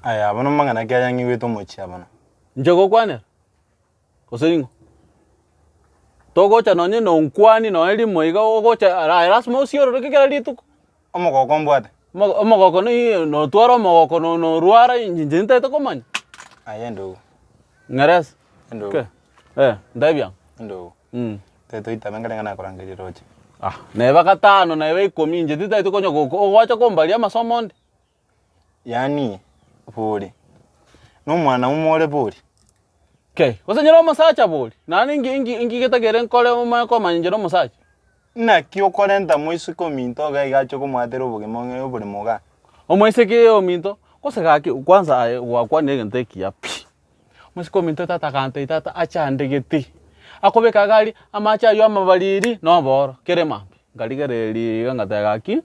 aya bono mangana kya yangi weto mochi abana Njego kwane. Koseringo. Togocha nonye no nkwani no eli moiga ogocha Erasmus osioro rekera lituko. omogoko mbwate Omogoko no twara omogoko no ruara njinta to komanya. aya ndo Ngaras. ndo Ke. Ndabya. ndo teto itabengana ngana korangeri roche Neba katano na ebe 10 njitita ito konyo ogocha kombalia masomo ndi. yani buri no mwana umore buri Okay, kosenyero musacha boli. Nani ingi getagere nkole umwe ko manjero musacha. na kyo korenta moisu kominto ga igacho komwatero bugimo buri moga Omwese ke ominto. Kosega ki kwanza wakwa nege nteki ya pi. Mwese kominto tata kante tata acha ndegeti. Akobe kagali amacha yo amabaliri no boro kere mambi. Galigere ngata gaki.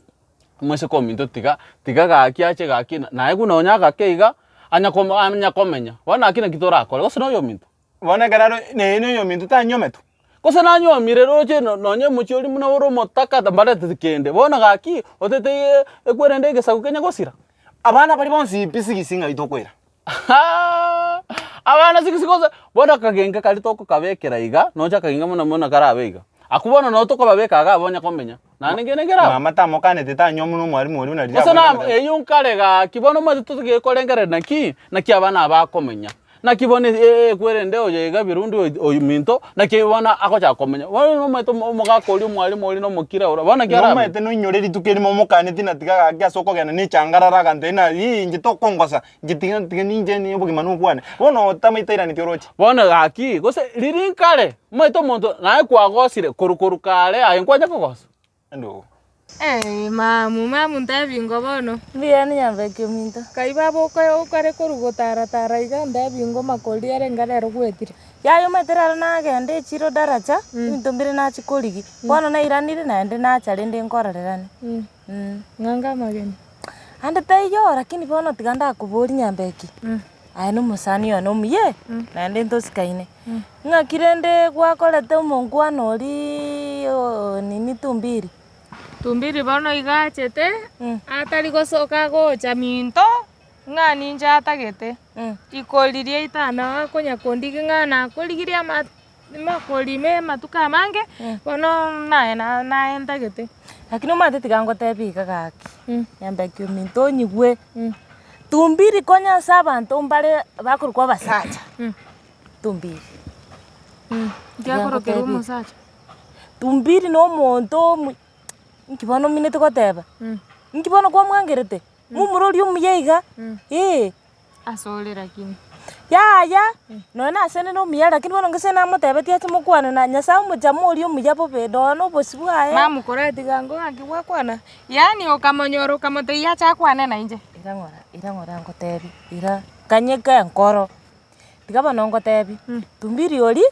Mwese kominto tiga gaki ache gaki na egu no nya gake iga anya komenya. Wana akina kitora akole. Koseno yo minto. bona gararo ne yo minto ta nyometo Kose nanyo mireroche nonye muchori muna oro motaka tambara tikende. Bona gaki otete ekwerende gesa kukenya gosira. abana bali bonsi pisigisinga itokwera Abana sikisikoza bona kagenga kali toko kabekera iga nocha kagenga muna karabega. Akubona no toko babeka ga bonya komenya. Nani genegera. mama tamokane teta nyomu no mwari muri na Kose na eyunkale ga kibono mo tutuge kolengere naki abana abakomenya. Nakibone kwerende oyega birundi oyiminto nakibona akocha komenya wono meto mugakoli mwali no mukira ora bona kyara no mete no nyoreri tukeri mo mokane tina tiga ga soko gana ni changarara gante na inji to kongosa gitinga ninje ni bugi manu kwane wono tamaitaira ni torochi bona gaki gose lirinkale meto monto na kwa gosire korukoru kale ayenkwaje kogosa ndo mamu ndabingo bono Biani nyambeke minto. kaiba boko okare korugotara tara iga ndabingo makoli are ngarero gwetire Yayo metera na gende chiro daracha. Minto mbere na chikoligi. Bono na iranire na ende na chalende nkorererani. nganga mageni Ande tayo lakini bono tiganda kubori nyambeki. Aya no musani yo no miye. Na ende ntosikaine. Ngakirende gwakorete omongwano ori nini tumbiri. tumbiri bono igachete atari gosoka gocha minto ng'ani nja atagete ikolirie itana konya kondigi ng'ana koligirie makoli me matuka mange bono nae ndagete Lakini umate tigango tebika gaki. Nyambeki minto nyigwe. Tumbiri konya sabantu mbare bakurukwa basacha. Tumbiri. ndiakorokera omusacha Tumbiri no monto nkibono minete goteba. Nkibono kwa mwangerete. Mumurori omuyeiga. asole lakini Ya. Nona asene no miya lakini bono ngese na motebetie ati mukwana na nyasa umujamu ori omuya bobe no bosibu aya. mamu koreti gango angigwa kwana yani okamonyoro kamote ya chakwana na inje Irangora ngotebi. Ira kanyeka nkoro. Tigaba no ngotebi. Tumbiri ori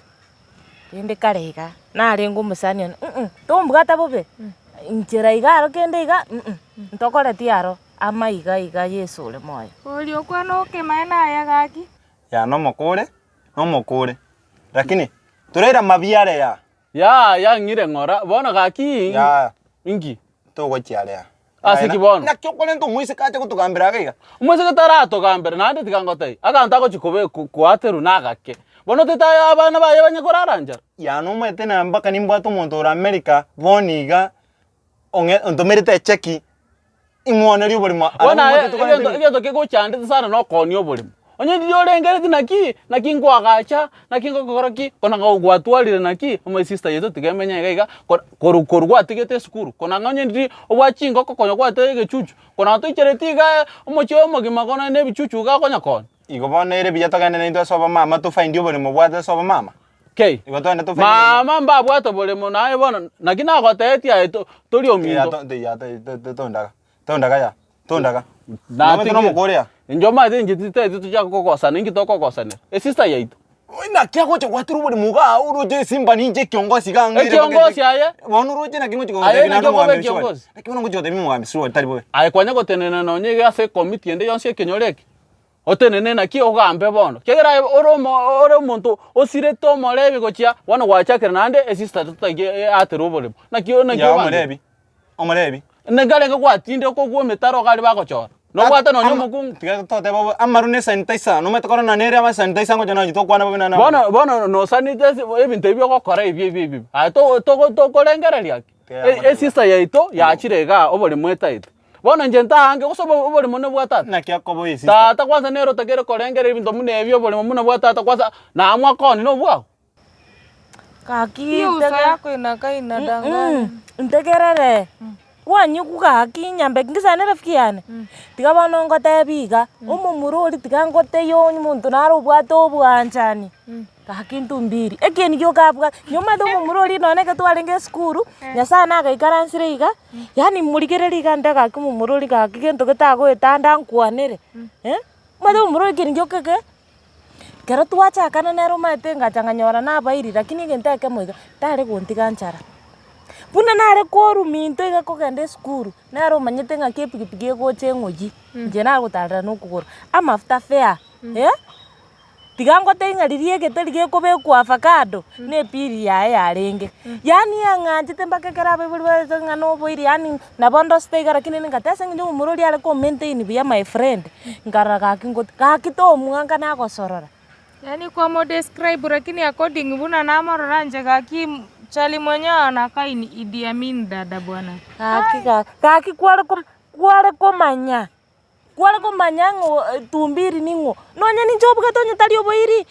ende karega. Na rengo musani. Tombugata bobe. Injira igaro kende iga ntokore tiaro ama iga yesole moyo oli okwana okemaena aya gaki ya no mokore lakini turera mabiare ya ngire ngora bona gaki ya ingi to gochiare ya asiki bona na kyo kolento muise kaje kutugambira ga umwese gatarato gambere nande tigangotai akanta ko chikobe kuateru nagake bono tetaya abana baye banyakoraranja ya no mete na mbaka nimbwato monto ra America boniga ontomerete cheki imwoneri buri ma bona egento kegochande sana no konio buri onye ndio rengereti naki ngwagacha naki ngokoroki kona gwatwalire naki omo sister yeto tigemenya iga koru gwatigete skuru kona nganye ndi obwachingo kokonyo gwate gechuchu kona toichereti ga omochio mogima kona ne bichuchu ga konya kon igo bonere biyatagane ne ndo soba mama to find yo buri mo bwate soba mama okay igo to ne to find mama mba bwato buri mo nae bona nakina gwateti ya tori omindo tondaga ya na no mokorea njoma njitite tuja kokosa ningi tokokosane sister yaitu na kya gocha gwaturu buri muga uroje simba ninje kiongozi gangire kiongozi aye wono roje na kingo chiko aye na kiongozi lakini ngo jote mimi mwami sio tari boy aye kwanya gotenena no nyege ase committee ende yonse kenyoreki otenene na ki ogambe bono kegera oro muntu osire to molebi gochia wana gwachakira nande sister tutage atero buri na ki ya omolebi negale ngo gwatinde ko gwo metaro gali bagochora no bwata no nyomukungu tiga tote babo amarune sanitizer no metakora na nere ama sanitizer ngo jana jito kwana bana bono no sanitizer ebintu ebyo gokora ebi to kolengereria sister yaito yachirega obole mwetaite bono njenta hange gosoba obole muno bwatata na kya kobo isi tata kwanza nero takere kolengere ebintu mune ebyo obole muno bwatata kwanza na amwa koni no bwao kaki Hiyo uso yako inakaa inadanganya. ntegerere wanyu kaki nyambe ngisane rafiki yane tiga bono ngote biga umumururi tiga ngote yo muntu naro bwato bwanjani kaki ntumbiri ekeni kyo kabwa nyuma do umumururi none ke twarenge skuru nyasana agaikaransire iga yani murigereri iga ndaga kumumururi kaki gento getago etanda nkwanere mado umumururi keni kyo keke kero twachakana nero mate ngachanganyora nabairi lakini genteke mwiga tare guntiga nchara buna nare koru minto iga kogende skuru nero manyete ngake pikipiki goche ngoji nje na gutara no kugura ama after fair tigango tengaririe geterige kobe ku avocado ne piri ya renge yani anganje mbake karabe bulwa ngano boiri yani na bondo stega lakini ngatese ngijo mururi ale ko maintain bia my friend ngaraga kingo kakito mwanga na gosorora Yani kwa mo describe lakini according buna na morora nje kaki chali mwenye anakaa ni Idi Amin dada bwana. Kaki kwale ko manya ngo tumbiri ningo nonya ni job gatonye tali oboiri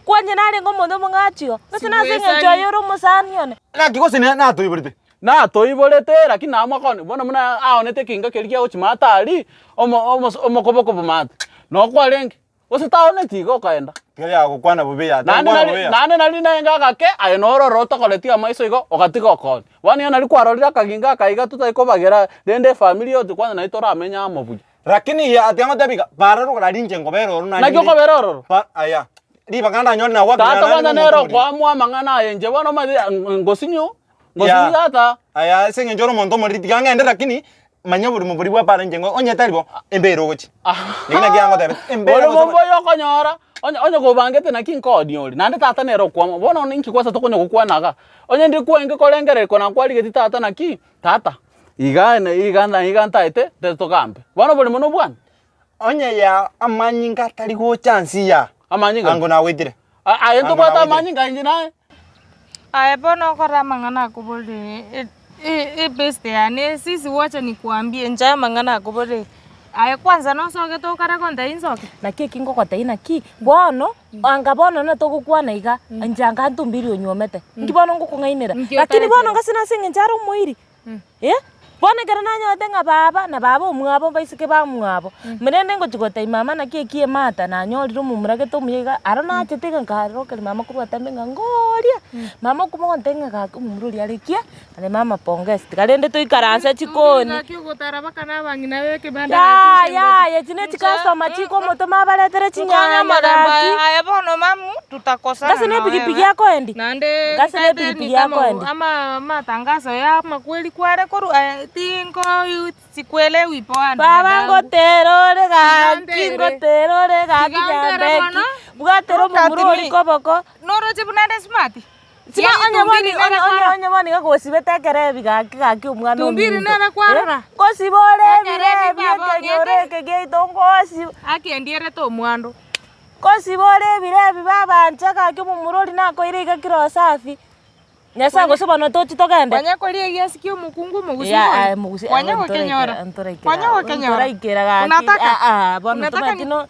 kwanye nale ngo mondo mongachio nasina senga joyoro musanione na kigose na toiborete na toiborete lakini na amwa bona muna aonete kinga kelikia ochimata ali omo koboko bomata no kwalenge ositaone tigo kaenda kaya gukwana bubi ya nane nali nenga gake ayo nororota koletia maiso igo ogatiga okoni wani nali kwarorira kaginga kaiga tutaikobagera dende family yote kwanza naitora amenya amobuji lakini ya atiango tebika bararo kala linje ngobero na nagyo koberoro aya riba kanda nyoni na wakana tata kwanza nero kwa mwa mangana yenje bono mali ngosinyo tata aya senge njoro monto mori tikanga ende lakini manyaburi muburi bwa para njengo onye talibo embero gochi nikina kiango tebe embero bombo yokonyora onye gobangete na kinkodi oli nande tata nero kwa bona ninki kwasa tokonyo gukwana onye ndi kwenge kolengere kona kwali geti tata na ki tata iganda ite testokambe bona buli muno bwana onye ya amanyinga tali go chance ya amanyinga ango na wetire ayento kwata amanyinga injina aya bona kora mangana kubole best yani sisi wacha nikuambie njaa mangana kubole aya kwanza no soke to kara konda insoke na kiki ngoko taina ki bono anga bono na to kukwana iga njanga ntumbiri onyomete ngibono ngukungainira lakini bono ngasina singe njaro moiri bona kana nyote nga baba na baba umwabo baisike ba mwabo menene ngo chigota imama na kiki mata na nyori rumumurage to miga arona chetega ngaro kali mama kubwa tamenga ngoria mama kumo ntenga ga kumururi alikia ale mama pongest kalende to ikaransa chikoni ngaki ugotara bakana bangina weke banda ya chine customer chiko moto mabaletere chinyanya maraki aya bono mamu tutakosana gasene pikipiki yako endi nande gasene pikipiki yako endi ama matangazo ya makweli kware koru tingo sikuelewi poa baba ngoterore ga kijambeki bugatero mumururi koboko noroje bunande smart sima onye bani gagosibetekere bigaki umwana tumbiri nana kwarora kosibore birebi kenyoreke geitongosi akiendiere to mwando kosibore birebi babanja gaki mumururi nako irika kiro safi nyasa gosoba no tochi togende kwanya kolie giasikio mukungu mugusi ya mugusi kwanya gokenyora kwanya gokenyora unataka bono tomatino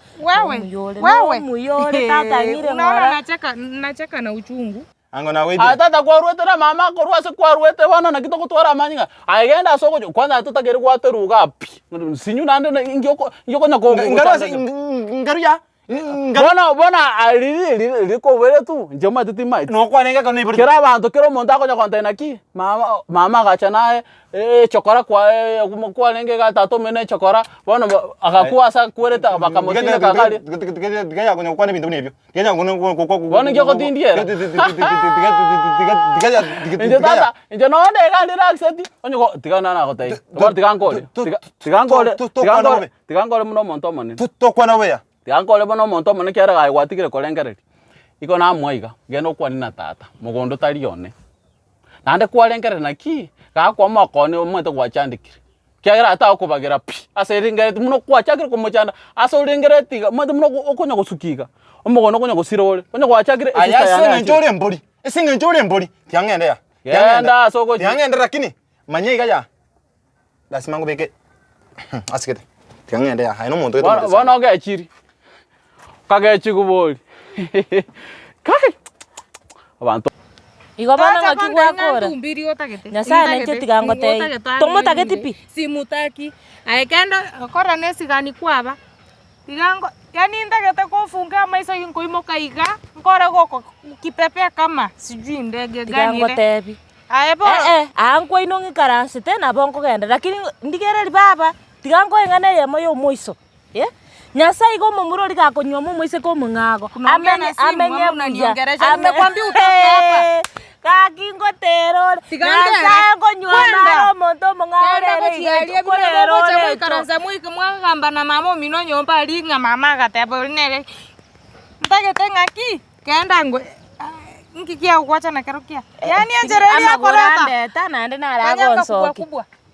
wewe muyole tata ngire unaona nacheka na uchungu ango na wetire tata kwaruete na mama korwase kwaruete wana na kitoko twara amanyinga agenda soko kwanza tutakere kwateruga sinyu nande ingiyoko nyako ngaruya bona aliko wele tu njema titimai no kwanenga kana iburi kera bantu kero monta ko nyakonta naki mama gacha nae chokora kwa lenge ga tato mene chokora bona akakuwa sa kureta bakamotile kakali gaya ko nyakwana bintu nebyo gaya ko bona ngiko tindiera nje no de ga relax eti onyo tigana na ko tai bona tigangole muno monto mane to kwana weya tiankole bono monto mane kera ga gwatikire kolengereri iko na mwoiga geno kwani na tata mugondo tarione nande kwalengere naki ga kwa makone omwe to gwachandikire kiagira ata okubagira pi ase ringere muno kwachakire kumuchanda ase uringere tiga muno okonya gusukika omugono konya gusira ore konya gwachakire aya singa njore mbori singa njore mbori tiangende ya yanda soko tiangende lakini manye igaya lazima ngubeke asikete tiangende ya haino muntu keto bana ogechiri kagechi kuboli kai abantu igo bana ngakigwa kora tumbiri otagete Nyasaye nje tigangote tomotageti pi simutaki aekenda kora nesigani kwaba tigango yani ndagete kufunga maiso yinkoimoka iga nkore goko kipepe kama sijui ndege gani ile tigangote aebo anko inongi karansite na bonko genda lakini ndigere baba tigango engane yemo yo moiso Nyasaye go mumurori ga konywa mumoise ko mungago amenye amekwambia utoke hapa kakingo teror Nyasaye konywa maro monto mungago kwenda karanza mwike mwagamba na mama mino nyomba linga mama gatebo nere ntagete ngaki kenda ngwe nkikia ukwacha na kerokia yani ajereria korata tana ndena ragonso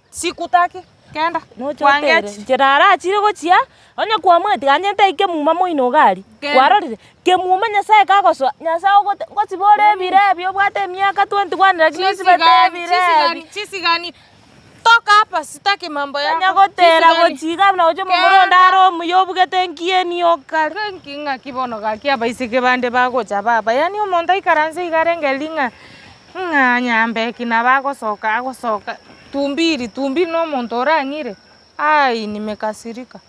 sikutaki kenda wangeche jerara chire gochia onya kwa mweti ganye ntaike muma moino gari kwarorire ke muma Nyasaye kagoso Nyasaye gotibore bire byo bwate miaka 21 lakini sibate bire chisi gani toka hapa sitaki mambo yako nya gotera gochiga na ojo muronda ro muyobugete nkieni okar kinga kibono gakia baisike bande bagocha baba yani omonda ikaranze igarengelinga nyambe kina bagosoka agosoka tumbiri no montora ngire ai nimekasirika